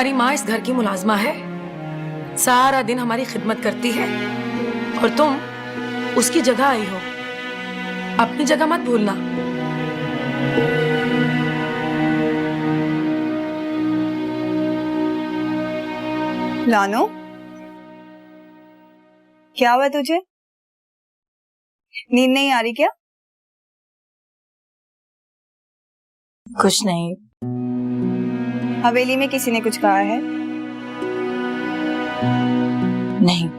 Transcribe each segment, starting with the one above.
तुम्हारी माँ इस घर की मुलाजमा है, सारा दिन हमारी खिदमत करती है और तुम उसकी जगह आई हो। अपनी जगह मत भूलना। लानो, क्या हुआ तुझे? नींद नहीं आ रही क्या? कुछ नहीं। हवेली में किसी ने कुछ कहा है? नहीं।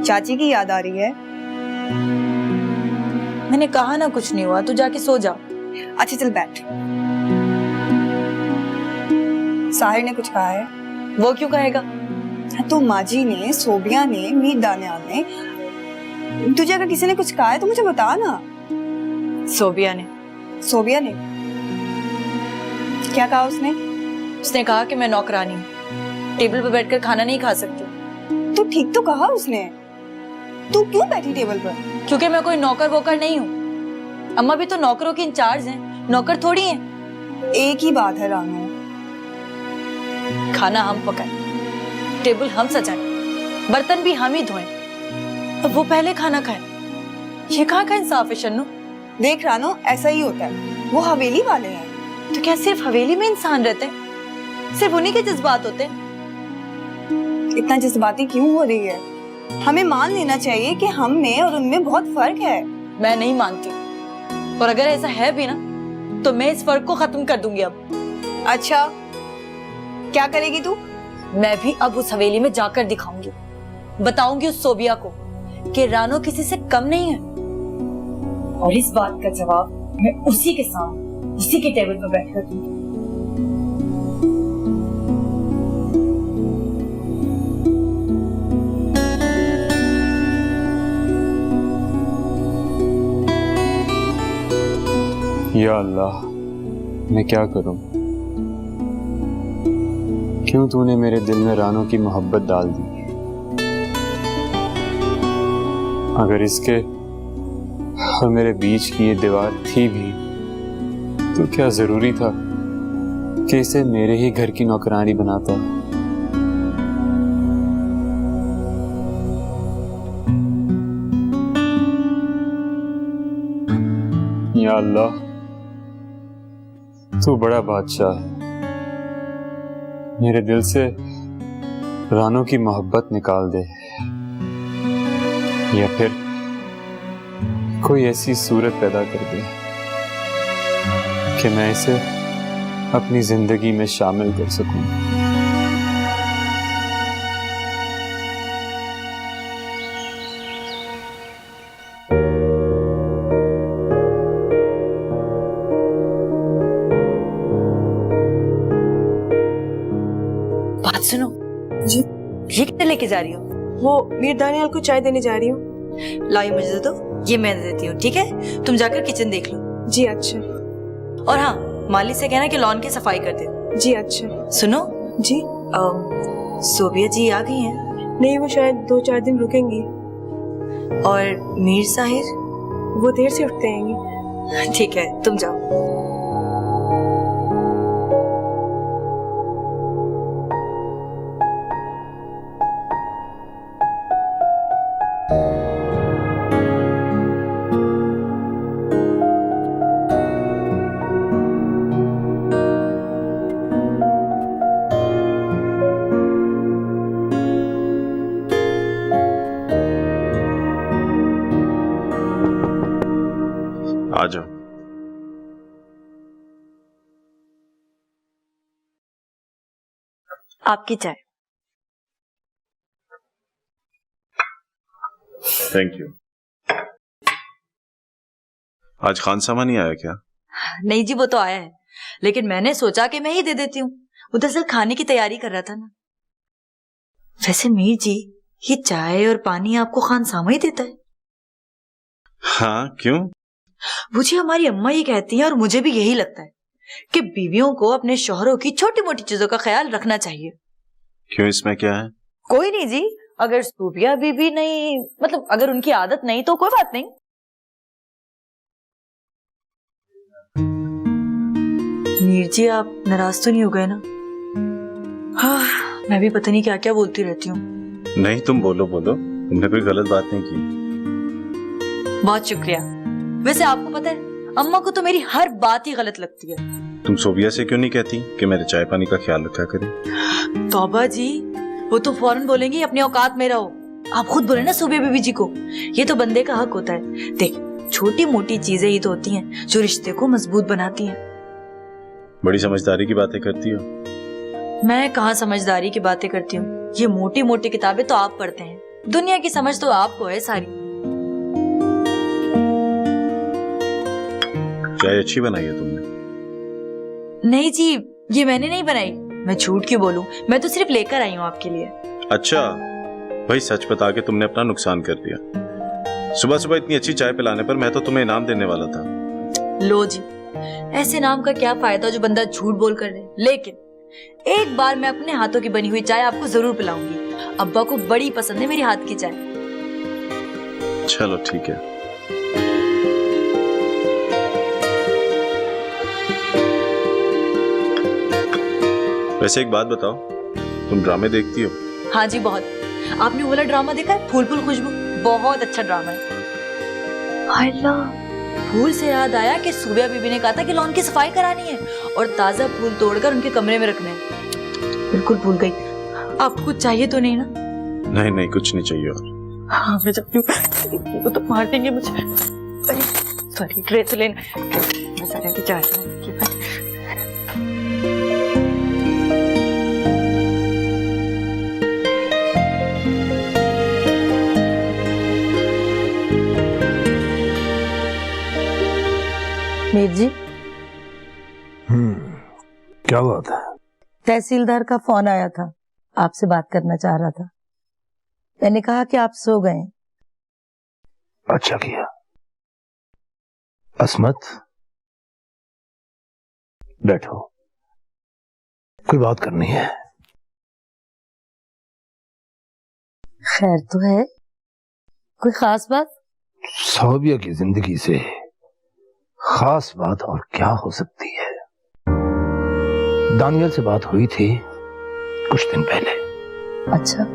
चाची की याद आ रही है? मैंने कहा ना कुछ नहीं हुआ, तू जाके सो जा। अच्छा चल बैठ। साहिर ने कुछ कहा है? वो क्यों कहेगा? तो माजी ने, सोबिया ने, मीर दानियाल ने, तुझे अगर किसी ने कुछ कहा है तो मुझे बता ना। सोबिया ने। सोबिया ने क्या कहा? उसने कहा कि मैं नौकरानी हूँ, टेबल पर बैठकर खाना नहीं खा सकती। तो ठीक तो कहा उसने। तू क्यों बैठी टेबल पर? क्योंकि मैं कोई नौकर वोकर नहीं हूँ। अम्मा भी तो नौकरों की इंचार्ज हैं, नौकर थोड़ी हैं। एक ही बात है रानू। खाना हम पकाएं, टेबल हम सजाएं, बर्तन भी हम ही धोएं, अब वो पहले खाना खाएं। ये कहाँ का इंसाफ है शन्नू? देख रानू, ऐसा ही होता है। वो हवेली वाले हैं। तो क्या सिर्फ हवेली में इंसान रहते हैं? सिर्फ उन्हीं के जज्बात होते हैं? इतना जज्बाती क्यों हो रही है? हमें मान लेना चाहिए कि हम में और उनमें बहुत फर्क है। मैं नहीं मानती, और अगर ऐसा है भी ना तो मैं इस फर्क को खत्म कर दूंगी अब। अच्छा, क्या करेगी तू? मैं भी अब उस हवेली में जाकर दिखाऊंगी, बताऊंगी उस सोबिया को कि रानो किसी से कम नहीं है, और इस बात का जवाब मैं उसी के सामने, उसी के टेबल पर बैठकर दूंगी। या अल्लाह, मैं क्या करूं? क्यों तूने मेरे दिल में रानो की मोहब्बत डाल दी? अगर इसके और मेरे बीच की ये दीवार थी भी तो क्या जरूरी था कि इसे मेरे ही घर की नौकरानी बनाता? या अल्लाह, तू बड़ा बादशाह है। मेरे दिल से रानो की मोहब्बत निकाल दे, या फिर कोई ऐसी सूरत पैदा कर दे कि मैं इसे अपनी जिंदगी में शामिल कर सकूं। बात सुनो जी। ये कितने लेके जा रही हो? वो मीर दानियाल को चाय देने जा रही हूँ। लाओ, ये मुझे दे दो, ये मैं देती हूँ, ठीक है? तुम जाकर किचन देख लो। जी अच्छा। और हाँ, माली से कहना कि लॉन की सफाई कर दे। जी अच्छा। सुनो जी। सोबिया जी आ गई हैं? नहीं, वो शायद 2-4 दिन रुकेंगी। और मीर साहिर? वो देर से उठते आएंगे। ठीक है, तुम जाओ। आ जाओ। आपकी चाय। Thank you. आज खान सामा नहीं आया क्या? नहीं जी, वो तो आया है, लेकिन मैंने सोचा कि मैं ही दे देती हूँ। वो दरअसल खाने की तैयारी कर रहा था ना। वैसे मीर जी, ये चाय और पानी आपको खान सामा ही देता है? हाँ, क्यों? मुझे हमारी अम्मा ये कहती हैं और मुझे भी यही लगता है कि बीवियों को अपने शौहरों की छोटी मोटी चीजों का ख्याल रखना चाहिए। क्यों, इसमें क्या है? कोई नहीं जी, अगर सूबिया बीबी नहीं, मतलब अगर उनकी आदत नहीं तो कोई बात नहीं। मीर जी, आप नाराज तो नहीं हो गए ना? मैं भी पता नहीं क्या क्या बोलती रहती हूँ। नहीं, तुम बोलो बोलो, तुमने कोई गलत बात नहीं की। बहुत शुक्रिया। वैसे आपको पता है अम्मा को तो मेरी हर बात ही गलत लगती है। तुम सोबिया से क्यों नहीं कहती कि मेरे चाय पानी का ख्याल रखा करे? तौबा जी, वो तो फौरन बोलेंगे अपनी औकात में रहो। आप खुद बोले ना सोबिया बीबी जी को, ये तो बंदे का हक होता है। देख, छोटी मोटी चीजें ही तो होती हैं जो रिश्ते को मजबूत बनाती हैं। बड़ी समझदारी की बातें करती हो। मैं कहाँ समझदारी की बातें करती हूँ, ये मोटी मोटी किताबें तो आप पढ़ते हैं, दुनिया की समझ तो आपको है सारी। चाय अच्छी बनाई है तुमने। नहीं जी, ये मैंने नहीं बनाई। मैं झूठ क्यों बोलूं, मैं तो सिर्फ लेकर आई हूँ आपके लिए। अच्छा भाई, सच बता के तुमने अपना नुकसान कर दिया। सुबह सुबह इतनी अच्छी चाय पिलाने पर मैं तो तुम्हें इनाम देने वाला था। लो जी, ऐसे नाम का क्या फायदा जो बंदा झूठ बोल कर ले। लेकिन एक बार मैं अपने हाथों की बनी हुई चाय आपको जरूर पिलाऊंगी। अब्बा को बड़ी पसंद है मेरी हाथ की चाय। चलो ठीक है। वैसे एक बात बताओ, तुम ड्रामे देखती हो? हाँ जी, बहुत। आपने वो वाला ड्रामा देखा है, फूल फूल खुशबू? बहुत अच्छा ड्रामा है। फूल से याद आया कि सूबिया बीबी ने कहा था कि लॉन की सफाई करानी है और ताजा फूल तोड़कर उनके कमरे में रखने हैं। बिल्कुल भूल गई। आपको कुछ चाहिए तो नहीं ना? नहीं नहीं, कुछ नहीं चाहिए और। हाँ, मैं जब वो तो मार देंगे मुझे। अरे सॉरी, ड्रेस लेना मसाले की चाय। मीर जी, क्या बात है? तहसीलदार का फोन आया था, आपसे बात करना चाह रहा था। मैंने कहा कि आप सो गए। अच्छा किया। असमत, बैठो, कोई बात करनी है। खैर तो है? कोई खास बात? सौबिया की जिंदगी से खास बात और क्या हो सकती है? दानियल से बात हुई थी कुछ दिन पहले। अच्छा,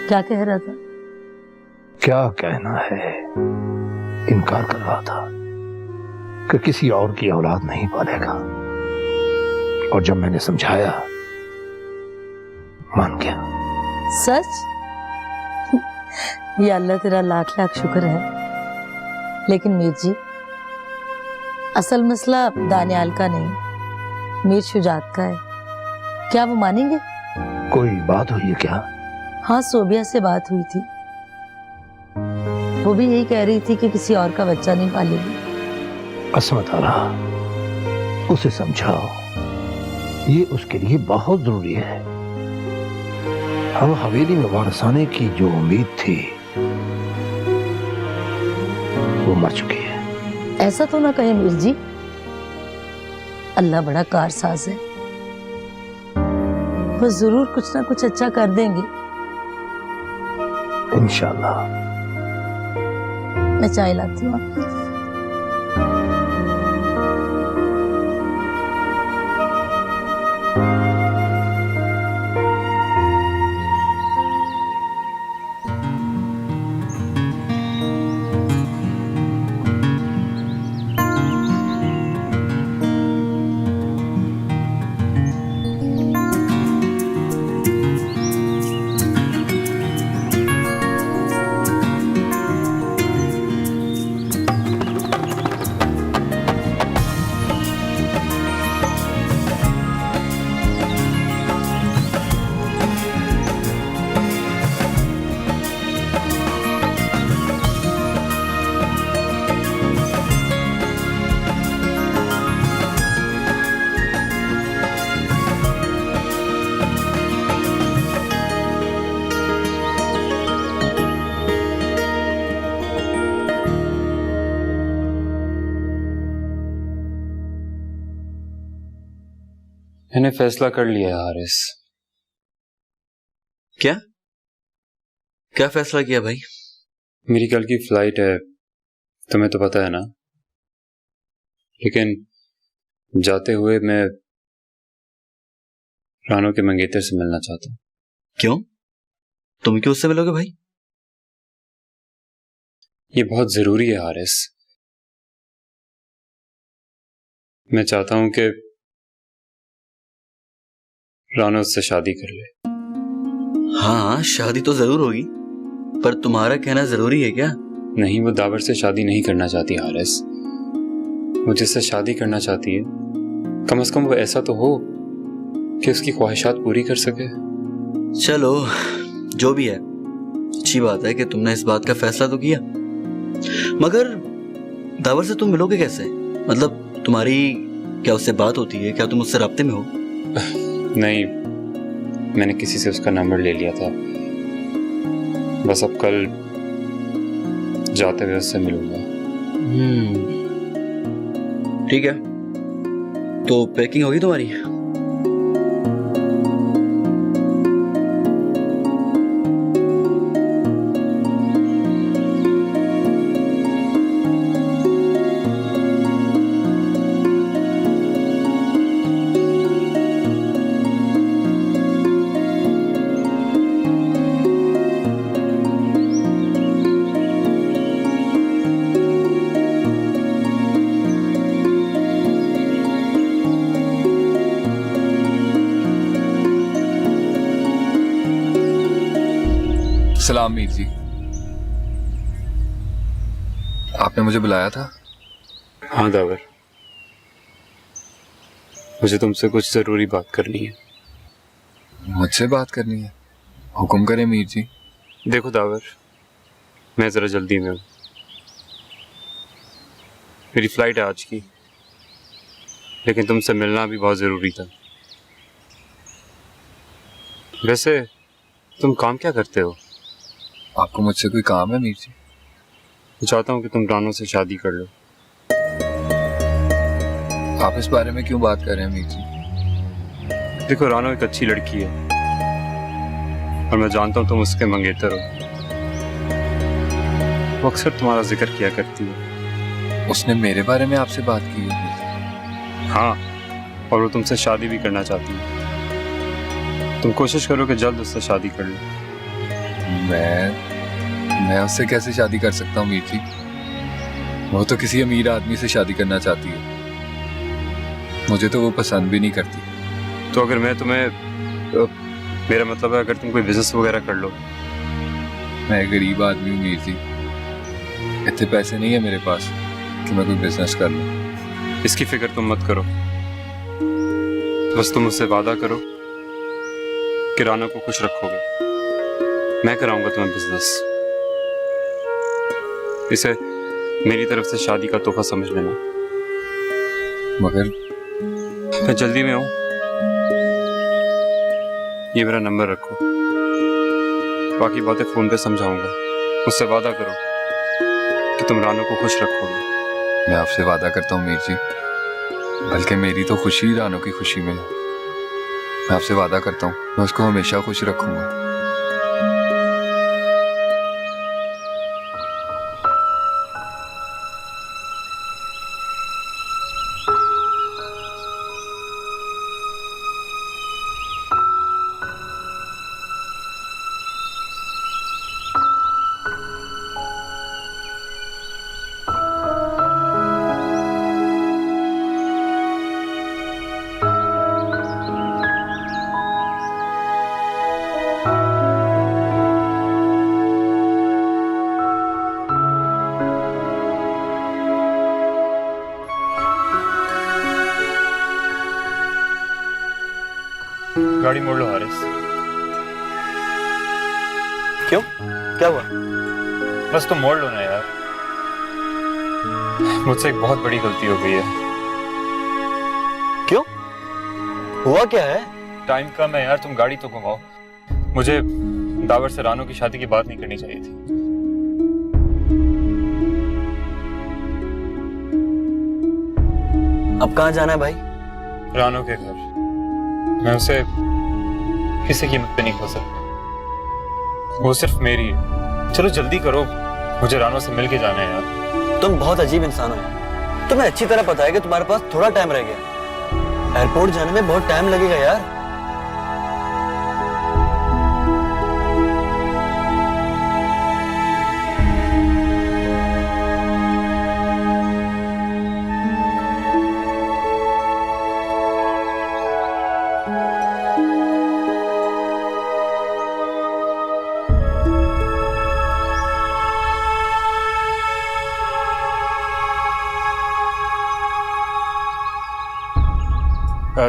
क्या कह रहा था? क्या कहना है, इनकार कर रहा था कि किसी और की औलाद नहीं पालेगा, और जब मैंने समझाया मान गया। सच? ये अल्लाह तेरा लाख लाख शुक्र है। लेकिन मीर जी, असल मसला दानियाल का नहीं, मीर शुजात का है। क्या वो मानेंगे? कोई बात हुई है क्या? हाँ, सोबिया से बात हुई थी। वो भी यही कह रही थी कि किसी और का बच्चा नहीं पालेगी। असमत आ रहा, उसे समझाओ, ये उसके लिए बहुत जरूरी है। हम हवेली में वारसाने की जो उम्मीद थी वो मर चुकी है। ऐसा तो ना कहे मीर जी, अल्लाह बड़ा कारसाज है, वो जरूर कुछ ना कुछ अच्छा कर देंगे। इंशाल्लाह। मैं चाय लाती हूँ आपकी। मैंने फैसला कर लिया है हारिस। क्या क्या फैसला किया भाई? मेरी कल की फ्लाइट है, तुम्हें तो पता है ना, लेकिन जाते हुए मैं रानो के मंगेतर से मिलना चाहता हूँ। क्यों? तुम क्यों उससे मिलोगे भाई? ये बहुत जरूरी है हारिस। मैं चाहता हूं कि रानो उससे शादी कर ले। हाँ, शादी तो जरूर होगी, पर तुम्हारा कहना जरूरी है क्या? नहीं, वो दावर से शादी नहीं करना चाहती हारिस। वो जिससे शादी करना चाहती है कम से कम वो ऐसा तो हो कि उसकी ख्वाहिशात पूरी कर सके। चलो जो भी है, अच्छी बात है कि तुमने इस बात का फैसला तो किया। मगर दावर से तुम मिलोगे कैसे? मतलब तुम्हारी क्या उससे बात होती है? क्या तुम उससे राब्ते में हो? नहीं, मैंने किसी से उसका नंबर ले लिया था। बस अब कल जाते हुए उससे मिलूंगा। ठीक है, तो पैकिंग होगी तुम्हारी? सलाम मीर जी, आपने मुझे बुलाया था? हाँ दावर, मुझे तुमसे कुछ जरूरी बात करनी है। मुझसे बात करनी है? हुक्म करें मीर जी। देखो दावर, मैं जरा जल्दी में हूँ। मेरी फ्लाइट है आज की, लेकिन तुमसे मिलना भी बहुत जरूरी था। वैसे तुम काम क्या करते हो? आपको मुझसे कोई काम है मीर जी? मैं चाहता हूँ कि तुम रानो से शादी कर लो। आप इस बारे में क्यों बात कर रहे हैं मीर जी? देखो, रानो एक अच्छी लड़की है और मैं जानता हूँ तुम उसके मंगेतर हो। वो अक्सर तुम्हारा जिक्र किया करती है। उसने मेरे बारे में आपसे बात की है मीर जी? हाँ, और वो तुमसे शादी भी करना चाहती है। तुम कोशिश करो कि जल्द उससे शादी कर लो। मैं उससे कैसे शादी कर सकता हूँ मीर जी? वो तो किसी अमीर आदमी से शादी करना चाहती है। मुझे तो वो पसंद भी नहीं करती। तो अगर मैं तुम्हें, मेरा मतलब है अगर तुम कोई बिजनेस वगैरह कर लो। मैं गरीब आदमी हूँ मीर जी, इतने पैसे नहीं है मेरे पास कि मैं कोई बिजनेस कर लूँ। इसकी फिक्र तुम मत करो, बस तुम उससे वादा करो कि राना को खुश रखोगे। मैं कराऊंगा तुम्हें बिजनेस। इसे मेरी तरफ से शादी का तोहफा समझ लेना। मगर मैं जल्दी में हूँ, ये मेरा नंबर रखो। बाकी बातें फोन पे समझाऊंगा। मुझसे वादा करो कि तुम रानो को खुश रखोगे। मैं आपसे वादा करता हूँ मीर जी, बल्कि मेरी तो खुशी रानो की खुशी में है। मैं आपसे वादा करता हूँ मैं उसको हमेशा खुश रखूंगा। गाड़ी मोड़ लो हारिस। क्यों? क्या हुआ? बस तुम मोड़ लो ना यार, मुझसे एक बहुत बड़ी गलती हो गई है। क्यों? हुआ क्या है? टाइम कम है यार, तुम गाड़ी तो घुमाओ। मुझे दावर से रानो की शादी की बात नहीं करनी चाहिए थी। अब कहाँ जाना है भाई? रानो के घर। मैं उसे किसी कीमत पे नहीं खो सकता, वो सिर्फ मेरी है। चलो जल्दी करो, मुझे रानो से मिल के जाना है यार। तुम बहुत अजीब इंसान हो। तुम्हें अच्छी तरह पता है कि तुम्हारे पास थोड़ा टाइम रह गया। एयरपोर्ट जाने में बहुत टाइम लगेगा यार।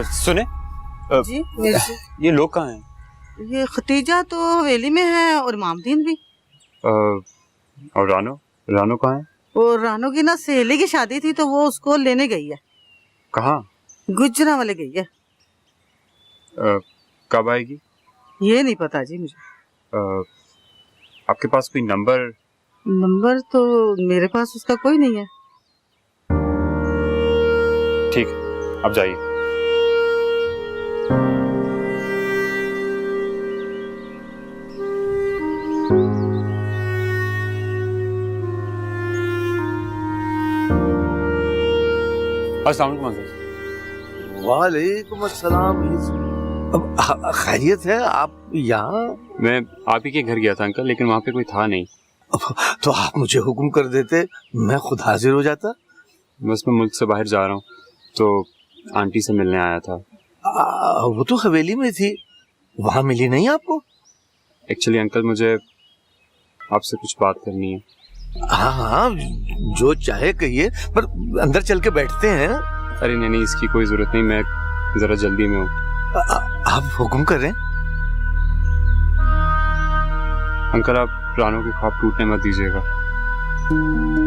सुने जी मीर जी, ये लोग कहाँ हैं? ये खतीजा तो हवेली में है और मामदीन भी। और रानो रानो कहाँ है? और रानो की ना सहेली की शादी थी तो वो उसको लेने गई है। कहाँ? गुजरा वाले गई है। कब आएगी? ये नहीं पता जी मुझे। आपके पास कोई नंबर? नंबर तो मेरे पास उसका कोई नहीं है। ठीक है, अब जाइए। अस्सलाम वालेकुम अंकल। वालेकुम अस्सलाम। अब खैरियत है? आप यहाँ? मैं आप ही के घर गया था अंकल, लेकिन वहाँ पे कोई था नहीं। तो आप मुझे हुक्म कर देते, मैं खुद हाजिर हो जाता। बस मैं मुल्क से बाहर जा रहा हूँ तो आंटी से मिलने आया था। वो तो हवेली में थी, वहाँ मिली नहीं आपको? एक्चुअली अंकल मुझे आपसे कुछ बात करनी है। हाँ हाँ, जो चाहे कहिए, पर अंदर चल के बैठते हैं। अरे नहीं, इसकी कोई जरूरत नहीं, मैं जरा जल्दी में हूँ। आप हुक्म करें। अंकल आप रानो के ख्वाब टूटने मत दीजिएगा।